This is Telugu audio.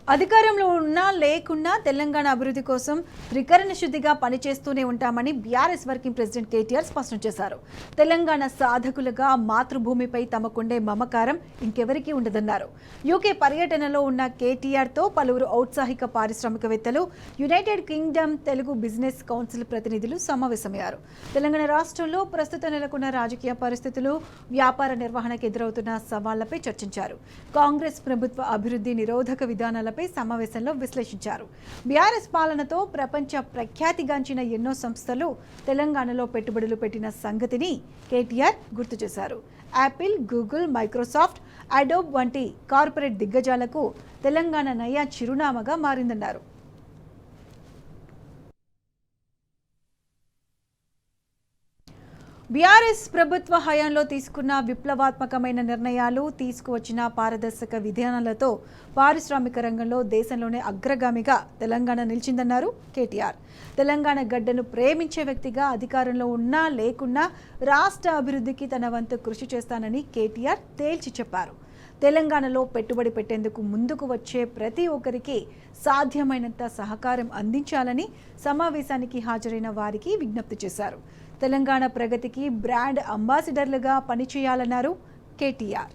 అధికారంలో ఉన్నా లేకున్నా తెలంగాణ అభివృద్ధి కోసం త్రికరణ శుద్ధిగా పనిచేస్తూనే ఉంటామని బీఆర్ఎస్ వర్కింగ్ ప్రెసిడెంట్ కేటీఆర్ స్పష్టం చేశారు. తెలంగాణ సాధకులుగా మాతృభూమిపై తమకుండే మమకారం ఇంకెవరికీ ఉండదన్నారు. యూకే పర్యటనలో ఉన్న కేటీఆర్తో పలువురు ఔత్సాహిక పారిశ్రామికవేత్తలు, United Kingdom Telugu business council ప్రతినిధులు సమావేశమయ్యారు. తెలంగాణ రాష్ట్రంలో ప్రస్తుతం నెలకొన్న రాజకీయ పరిస్థితులు, వ్యాపార నిర్వహణకు ఎదురవుతున్న సవాళ్లపై చర్చించారు. కాంగ్రెస్ ప్రభుత్వ అభివృద్ధి నిరోధక విధానాల సమావేశంలో విశ్లేషించారు. బీఆర్ఎస్ పాలనతో ప్రపంచ ప్రఖ్యాతిగాంచిన ఎన్నో సంస్థలు తెలంగాణలో పెట్టుబడులు పెట్టిన సంగతిని కేటీఆర్ గుర్తు చేశారు. యాపిల్, గూగుల్, మైక్రోసాఫ్ట్, అడోబ్ వంటి కార్పొరేట్ దిగ్గజాలకు తెలంగాణ నయా చిరునామాగా మారిందన్నారు. బీఆర్ఎస్ ప్రభుత్వ హయాంలో తీసుకున్న విప్లవాత్మకమైన నిర్ణయాలు, తీసుకువచ్చిన పారదర్శక విధానాలతో పారిశ్రామిక రంగంలో దేశంలోనే అగ్రగామిగా తెలంగాణ నిలిచిందన్నారు కేటీఆర్. తెలంగాణ గడ్డను ప్రేమించే వ్యక్తిగా అధికారంలో ఉన్నా లేకున్నా రాష్ట్ర అభివృద్ధికి తన వంతు కృషి చేస్తానని కేటీఆర్ తేల్చి చెప్పారు. తెలంగాణలో పెట్టుబడి పెట్టేందుకు ముందుకు వచ్చే ప్రతి ఒక్కరికి సాధ్యమైనంత సహకారం అందించాలని సమావేశానికి హాజరైన వారికి విజ్ఞప్తి చేశారు. తెలంగాణ ప్రగతికి బ్రాండ్ అంబాసిడర్లుగా పనిచేయాలన్నారు కేటీఆర్.